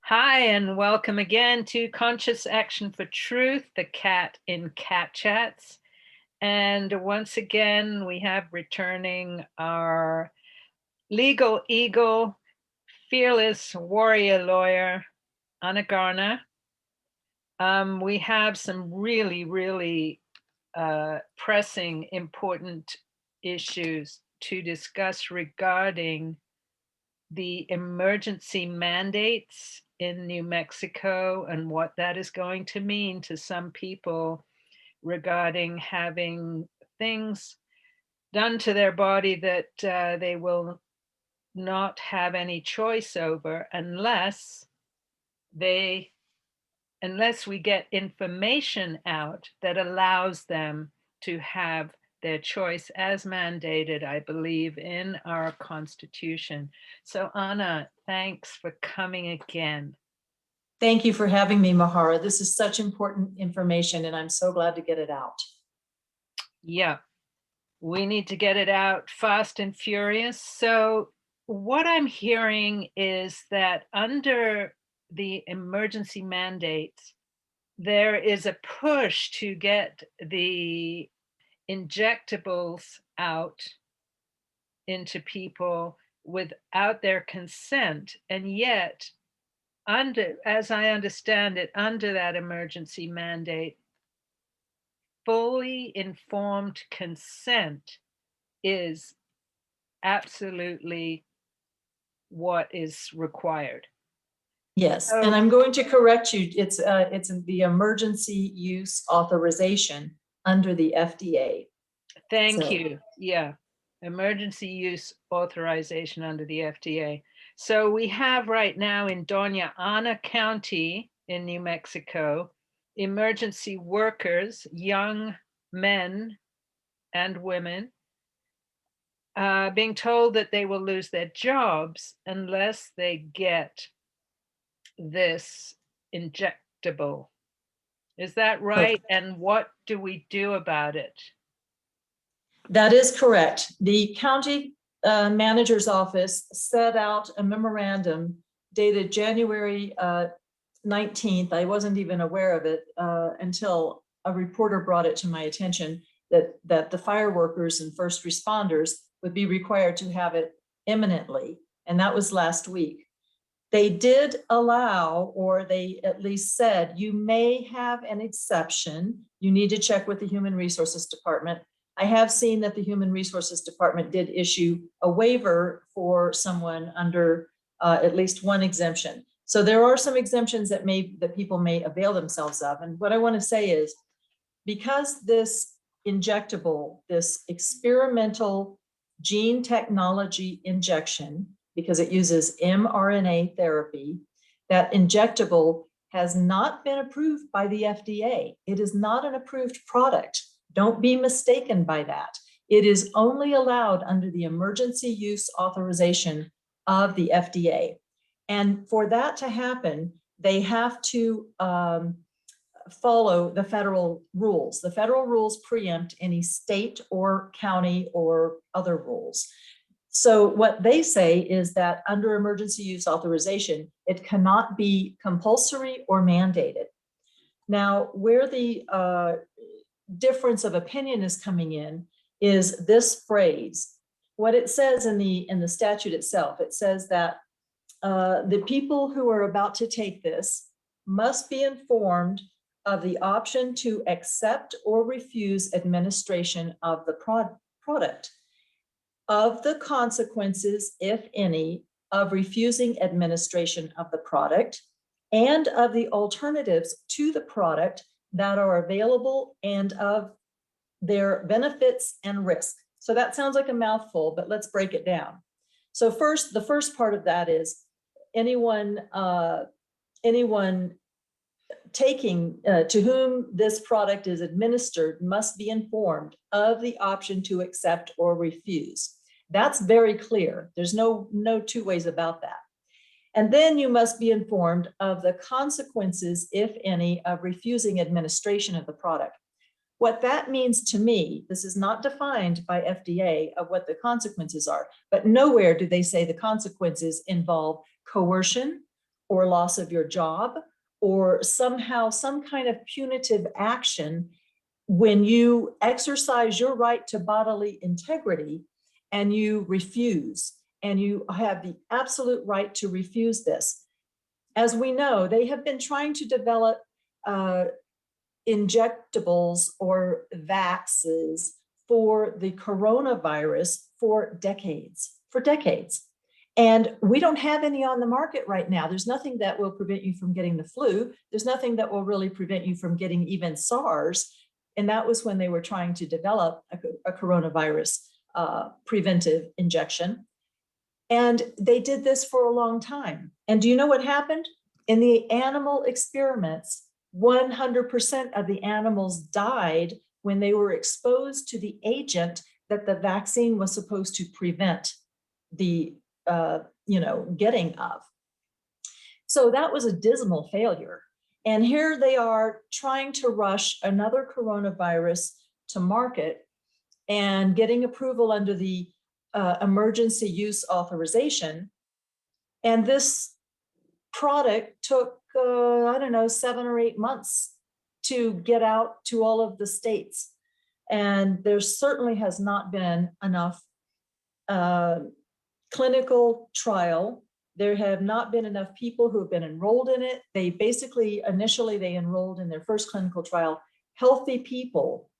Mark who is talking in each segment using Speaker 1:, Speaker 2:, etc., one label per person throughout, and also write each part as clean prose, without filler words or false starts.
Speaker 1: Hi, and welcome again to Conscious Action for Truth, the cat in Cat Chats. And once again, we have returning our legal eagle, fearless warrior lawyer, Ana Garner. We have some really pressing, important issues to discuss regarding the emergency mandates in New Mexico and what that is going to mean to some people regarding having things done to their body that they will not have any choice over they unless we get information out that allows them to have their choice as mandated, I believe, in our Constitution. So, Anna, thanks for coming again.
Speaker 2: Thank you for having me, Mahara. This is such important information, and I'm so glad to get it out.
Speaker 1: Yeah, we need to get it out fast and furious. So, what I'm hearing is that under the emergency mandates, there is a push to get the injectables out into people without their consent. And yet, as I understand it, under that emergency mandate, fully informed consent is absolutely what is required.
Speaker 2: Yes, and I'm going to correct you. It's the emergency use authorization under the FDA.
Speaker 1: Thank you. Yeah. Emergency use authorization under the FDA. So we have right now in Doña Ana County in New Mexico, emergency workers, young men and women, being told that they will lose their jobs unless they get this injectable. Is that right? And what do we do about it?
Speaker 2: That is correct. The county manager's office set out a memorandum dated January 19th. I wasn't even aware of it until a reporter brought it to my attention that the fire workers and first responders would be required to have it imminently. And that was last week. They did allow, or they at least said, you may have an exception. You need to check with the Human Resources Department. I have seen that the Human Resources Department did issue a waiver for someone under at least one exemption. So there are some exemptions that people may avail themselves of. And what I want to say is, because this injectable, this experimental gene technology injection, because it uses mRNA therapy, that injectable has not been approved by the FDA. It is not an approved product. Don't be mistaken by that. It is only allowed under the emergency use authorization of the FDA. And for that to happen, they have to follow the federal rules. The federal rules preempt any state or county or other rules. So what they say is that under emergency use authorization, it cannot be compulsory or mandated. Now, where the difference of opinion is coming in is this phrase. What it says in the statute itself, it says that the people who are about to take this must be informed of the option to accept or refuse administration of the product, of the consequences, if any, of refusing administration of the product, and of the alternatives to the product that are available, and of their benefits and risk. So that sounds like a mouthful, but let's break it down. So first, the first part of that is anyone taking to whom this product is administered must be informed of the option to accept or refuse. That's very clear. There's no two ways about that. And then you must be informed of the consequences, if any, of refusing administration of the product. What that means to me, this is not defined by FDA of what the consequences are, but nowhere do they say the consequences involve coercion or loss of your job, or somehow some kind of punitive action when you exercise your right to bodily integrity and you refuse, and you have the absolute right to refuse this. As we know, they have been trying to develop injectables or vaxes for the coronavirus for decades, And we don't have any on the market right now. There's nothing that will prevent you from getting the flu. There's nothing that will really prevent you from getting even SARS. And that was when they were trying to develop a coronavirus preventive injection. And they did this for a long time. And do you know what happened? In the animal experiments, 100% of the animals died when they were exposed to the agent that the vaccine was supposed to prevent the getting of. So that was a dismal failure. And here they are trying to rush another coronavirus to market and getting approval under the emergency use authorization. And this product took, 7 or 8 months to get out to all of the states. And there certainly has not been enough clinical trial. There have not been enough people who have been enrolled in it. They basically, initially, they enrolled in their first clinical trial, healthy people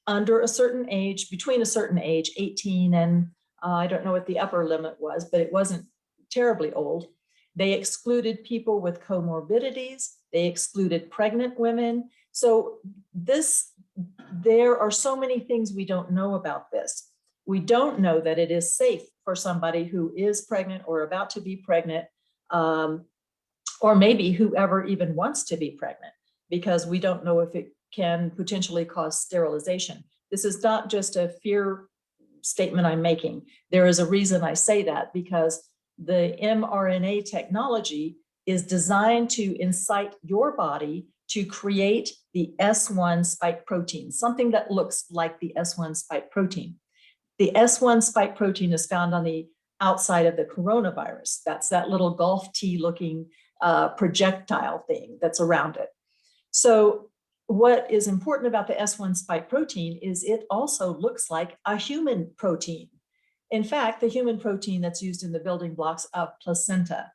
Speaker 2: under a certain age, between a certain age, 18 and I don't know what the upper limit was, but it wasn't terribly old. They excluded people with comorbidities. They excluded pregnant women. So there are so many things we don't know about this. We don't know that it is safe for somebody who is pregnant or about to be pregnant, or maybe whoever even wants to be pregnant, because we don't know if it can potentially cause sterilization. This is not just a fear statement I'm making. There is a reason I say that, because the mRNA technology is designed to incite your body to create the S1 spike protein, something that looks like the S1 spike protein. The S1 spike protein is found on the outside of the coronavirus. That's that little golf tee looking projectile thing that's around it. So what is important about the S1 spike protein is it also looks like a human protein. In fact, the human protein that's used in the building blocks of placenta.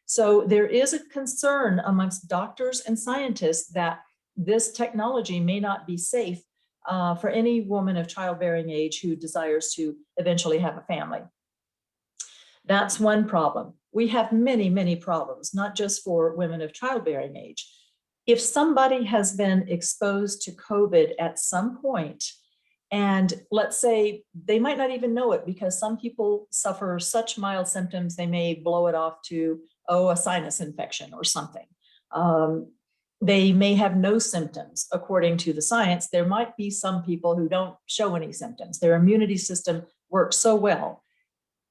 Speaker 2: So there is a concern amongst doctors and scientists that this technology may not be safe for any woman of childbearing age who desires to eventually have a family. That's one problem. We have many, many problems, not just for women of childbearing age. If somebody has been exposed to COVID at some point, and let's say they might not even know it, because some people suffer such mild symptoms, they may blow it off to, a sinus infection or something. They may have no symptoms. According to the science, there might be some people who don't show any symptoms. Their immunity system works so well.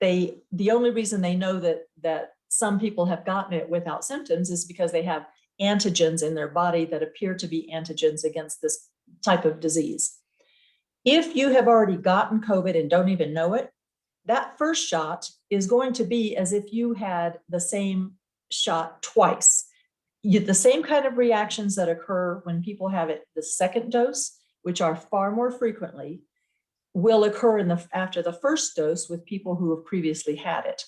Speaker 2: The only reason they know that some people have gotten it without symptoms is because they have antigens in their body that appear to be antigens against this type of disease. If you have already gotten COVID and don't even know it, that first shot is going to be as if you had the same shot twice. The same kind of reactions that occur when people have it the second dose, which are far more frequently, will occur after the first dose with people who have previously had it.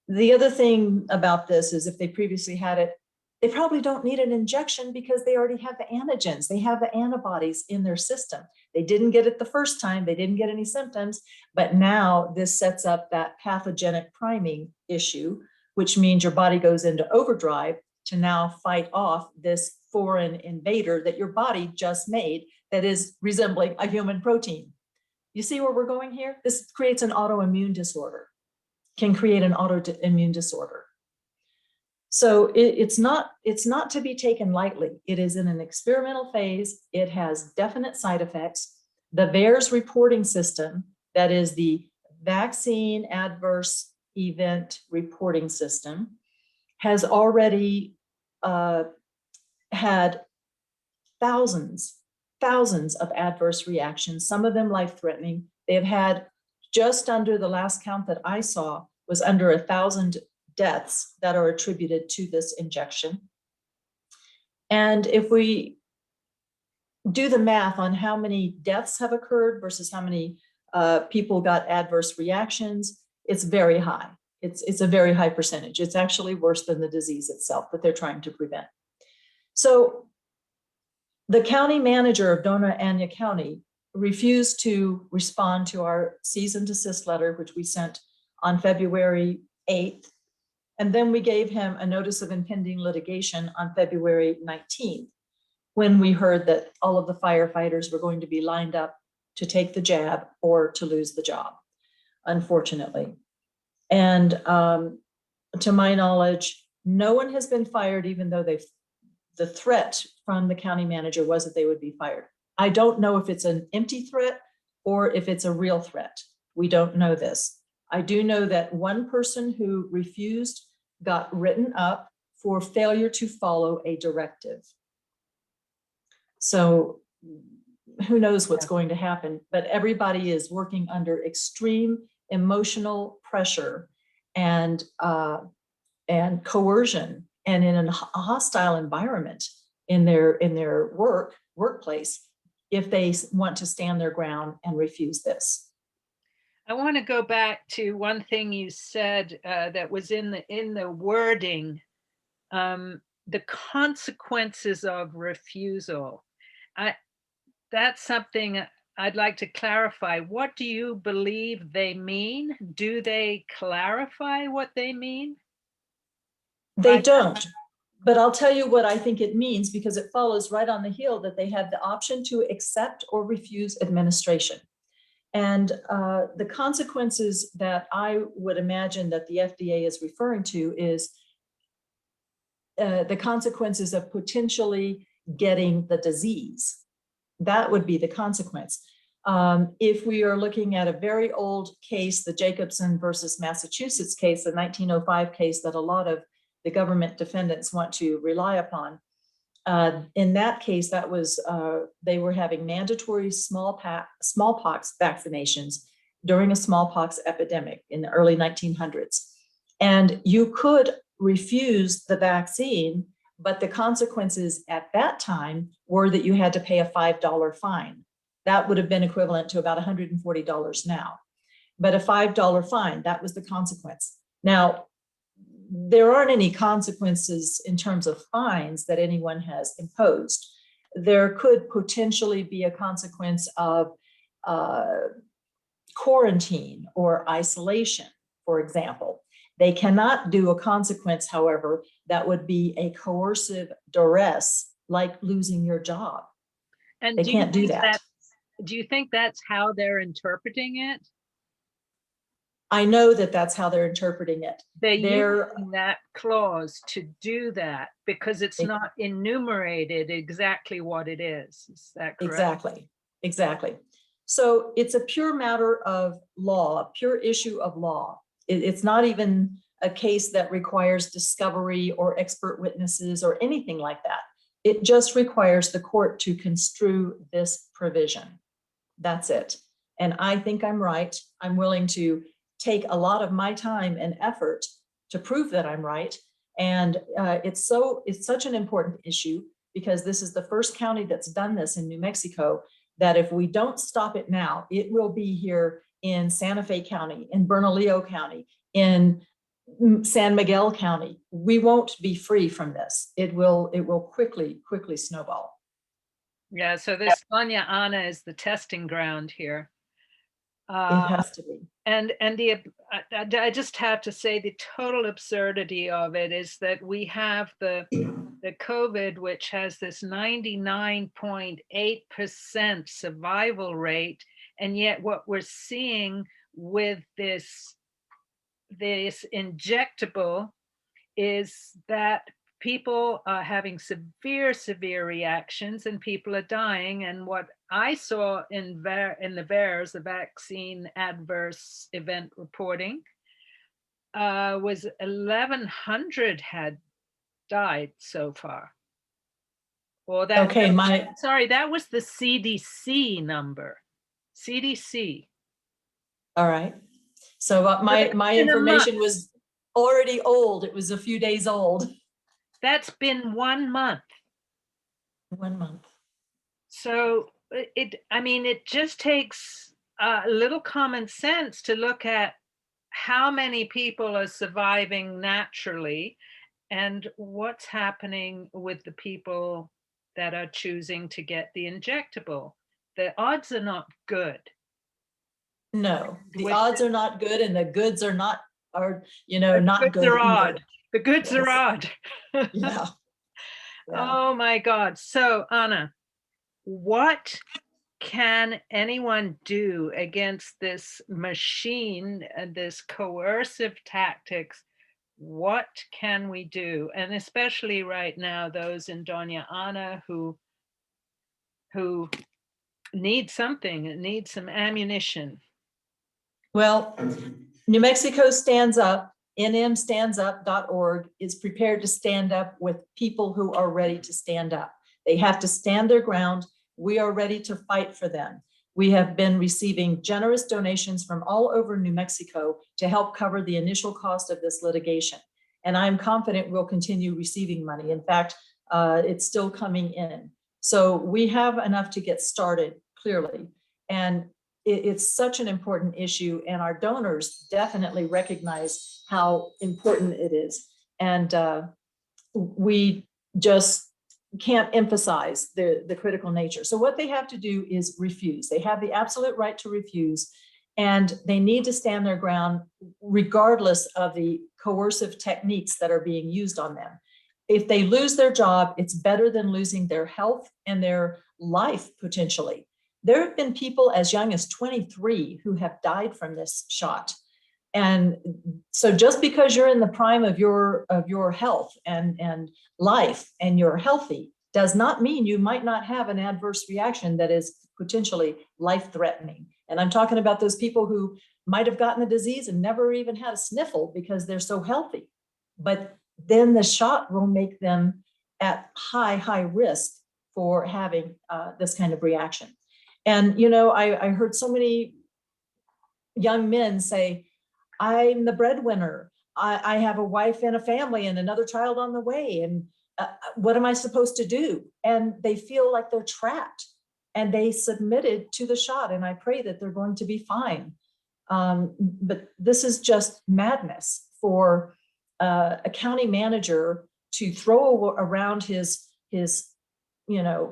Speaker 2: The other thing about this is if they previously had it, they probably don't need an injection because they already have the antigens. They have the antibodies in their system. They didn't get it the first time. They didn't get any symptoms, but now this sets up that pathogenic priming issue, which means your body goes into overdrive to now fight off this foreign invader that your body just made that is resembling a human protein. You see where we're going here? This creates an autoimmune disorder, can create an autoimmune disorder. So it's not to be taken lightly. It is in an experimental phase. It has definite side effects. The VAERS reporting system, that is the Vaccine Adverse Event Reporting System, has already had thousands of adverse reactions, some of them life-threatening. They have had, just under the last count that I saw, was under 1,000 deaths that are attributed to this injection. And if we do the math on how many deaths have occurred versus how many people got adverse reactions, it's very high. It's a very high percentage. It's actually worse than the disease itself that they're trying to prevent. So the county manager of Dona Ana County refused to respond to our cease and desist letter, which we sent on February 8th. And then we gave him a notice of impending litigation on February 19th, when we heard that all of the firefighters were going to be lined up to take the jab or to lose the job, unfortunately. And to my knowledge, no one has been fired, even though the threat from the county manager was that they would be fired. I don't know if it's an empty threat or if it's a real threat. We don't know this. I do know that one person who refused got written up for failure to follow a directive. So who knows what's going to happen, but everybody is working under extreme emotional pressure and coercion, and in a hostile environment in their workplace, if they want to stand their ground and refuse this.
Speaker 1: I want to go back to one thing you said that was in the wording, the consequences of refusal. That's something I'd like to clarify. What do you believe they mean? Do they clarify what they mean?
Speaker 2: They don't, but I'll tell you what I think it means, because it follows right on the heel that they have the option to accept or refuse administration. And the consequences that I would imagine that the FDA is referring to is the consequences of potentially getting the disease. That would be the consequence. If we are looking at a very old case, the Jacobson versus Massachusetts case, the 1905 case that a lot of the government defendants want to rely upon, in that case, that was they were having mandatory smallpox vaccinations during a smallpox epidemic in the early 1900s. And you could refuse the vaccine, but the consequences at that time were that you had to pay a $5 fine. That would have been equivalent to about $140 now. But a $5 fine, that was the consequence. Now, there aren't any consequences in terms of fines that anyone has imposed. There could potentially be a consequence of quarantine or isolation, for example. They cannot do a consequence, however, that would be a coercive duress, like losing your job.
Speaker 1: And
Speaker 2: they can't do that.
Speaker 1: Do you think that's how they're interpreting it?
Speaker 2: I know that that's how they're interpreting it.
Speaker 1: They're using that clause to do that because it's not enumerated exactly what it is. Is that correct?
Speaker 2: Exactly, exactly. So it's a pure matter of law, a pure issue of law. It's not even a case that requires discovery or expert witnesses or anything like that. It just requires the court to construe this provision. That's it. And I think I'm right. I'm willing to take a lot of my time and effort to prove that I'm right. And it's such an important issue, because this is the first county that's done this in New Mexico, that if we don't stop it now, it will be here in Santa Fe County, in Bernalillo County, in San Miguel County. We won't be free from this. It will quickly snowball.
Speaker 1: Yeah, so this Doña Ana is the testing ground here.
Speaker 2: It has to be.
Speaker 1: And I just have to say the total absurdity of it is that we have the COVID, which has this 99.8% survival rate, and yet what we're seeing with this injectable is that people are having severe reactions and people are dying. And what I saw in the VAERS, the vaccine adverse event reporting, was 1,100 had died so far. Or that,
Speaker 2: okay,
Speaker 1: that was the CDC number. CDC.
Speaker 2: All right. So my information was already old. It was a few days old.
Speaker 1: That's been 1 month.
Speaker 2: 1 month.
Speaker 1: So I mean, it just takes a little common sense to look at how many people are surviving naturally and what's happening with the people that are choosing to get the injectable. The odds are not good.
Speaker 2: No, the
Speaker 1: With
Speaker 2: odds are not good, and the goods are not,
Speaker 1: the
Speaker 2: not
Speaker 1: goods
Speaker 2: good
Speaker 1: are
Speaker 2: either.
Speaker 1: odd. The goods are
Speaker 2: Yes.
Speaker 1: odd.
Speaker 2: Yeah. Yeah.
Speaker 1: Oh my God. So, Anna, what can anyone do against this machine and this coercive tactics? What can we do? And especially right now, those in Doña Ana who need something, need some ammunition.
Speaker 2: Well, New Mexico Stands Up, nmstandsup.org is prepared to stand up with people who are ready to stand up. They have to stand their ground. We are ready to fight for them. We have been receiving generous donations from all over New Mexico to help cover the initial cost of this litigation. And I'm confident we'll continue receiving money. In fact, it's still coming in. So we have enough to get started, clearly. And it's such an important issue, and our donors definitely recognize how important it is. And we just can't emphasize the critical nature. So what they have to do is refuse. They have the absolute right to refuse, and they need to stand their ground regardless of the coercive techniques that are being used on them. If they lose their job, it's better than losing their health and their life potentially. There have been people as young as 23 who have died from this shot. And so just because you're in the prime of your health and life and you're healthy does not mean you might not have an adverse reaction that is potentially life-threatening. And I'm talking about those people who might have gotten the disease and never even had a sniffle because they're so healthy. But then the shot will make them at high risk for having this kind of reaction. And, I heard so many young men say, I'm the breadwinner. I have a wife and a family and another child on the way. And what am I supposed to do? And they feel like they're trapped, and they submitted to the shot. And I pray that they're going to be fine. But this is just madness for a county manager to throw around his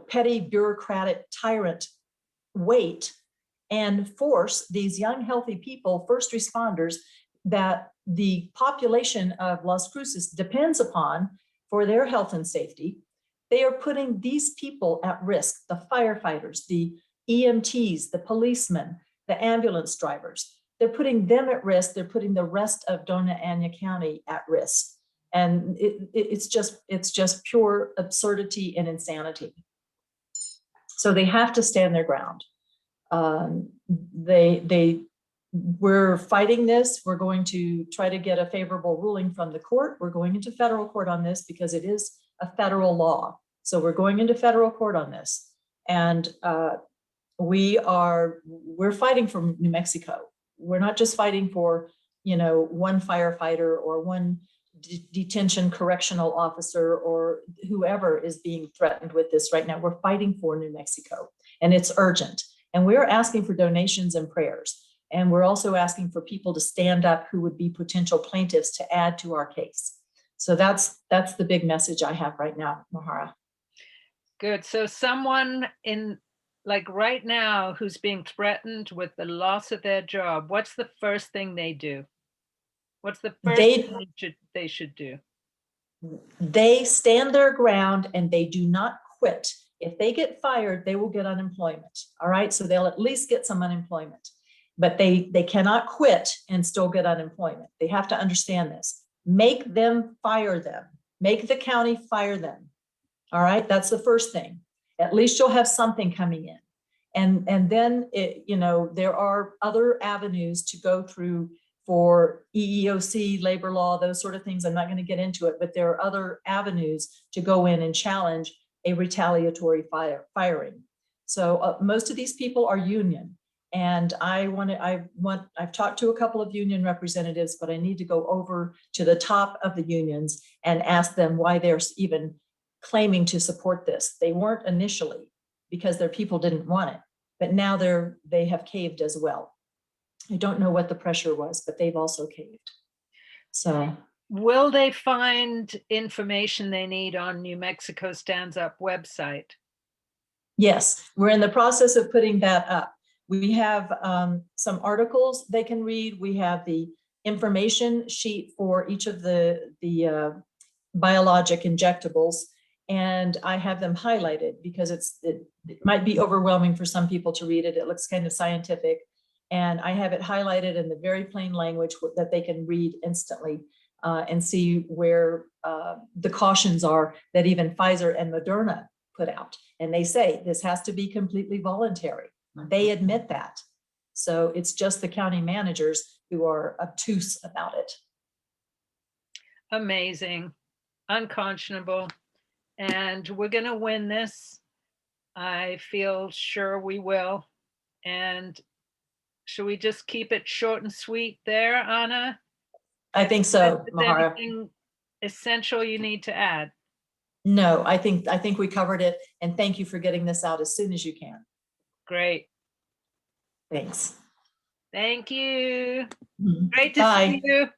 Speaker 2: petty bureaucratic tyrant weight and force these young, healthy people, first responders, that the population of Las Cruces depends upon for their health and safety. They are putting these people at risk, the firefighters, the EMTs, the policemen, the ambulance drivers. They're putting them at risk. They're putting the rest of Dona Ana County at risk. And it's just pure absurdity and insanity. So they have to stand their ground. We're fighting this. We're going to try to get a favorable ruling from the court. We're going into federal court on this because it is a federal law. So we're going into federal court on this. And we're fighting for New Mexico. We're not just fighting for, one firefighter or one detention correctional officer or whoever is being threatened with this right now. We're fighting for New Mexico, and it's urgent. And we're asking for donations and prayers. And we're also asking for people to stand up who would be potential plaintiffs to add to our case. So that's the big message I have right now, Mahara.
Speaker 1: Good. So someone in, like right now, who's being threatened with the loss of their job, what's the first thing they do? What's the first thing they should do?
Speaker 2: They stand their ground and they do not quit. If they get fired, they will get unemployment. All right. So they'll at least get some unemployment, but they cannot quit and still get unemployment. They have to understand this. Make them fire them. Make the county fire them. All right. That's the first thing. At least you'll have something coming in. And then, there are other avenues to go through for EEOC, labor law, those sort of things. I'm not going to get into it, but there are other avenues to go in and challenge a retaliatory firing. So most of these people are union. And I've talked to a couple of union representatives, but I need to go over to the top of the unions and ask them why they're even claiming to support this. They weren't initially because their people didn't want it, but now they have caved as well. I don't know what the pressure was, but they've also caved. So
Speaker 1: will they find information they need on New Mexico Stands Up website?
Speaker 2: yes, we're in the process of putting that up. We have some articles they can read. We have the information sheet for each of the biologic injectables, and I have them highlighted because it might be overwhelming for some people to read it. It looks kind of scientific, and I have it highlighted in the very plain language that they can read instantly and see where the cautions are that even Pfizer and Moderna put out. And they say this has to be completely voluntary. They admit that. So it's just the county managers who are obtuse about it.
Speaker 1: Amazing, unconscionable. And we're going to win this. I feel sure we will. And should we just keep it short and sweet there, Ana?
Speaker 2: I think so,
Speaker 1: Is there
Speaker 2: Mahara.
Speaker 1: anything essential you need to add?
Speaker 2: No, I think we covered it. And thank you for getting this out as soon as you can.
Speaker 1: Great.
Speaker 2: Thanks.
Speaker 1: Thank you.
Speaker 2: Mhm.
Speaker 1: Great to
Speaker 2: Bye.
Speaker 1: see you.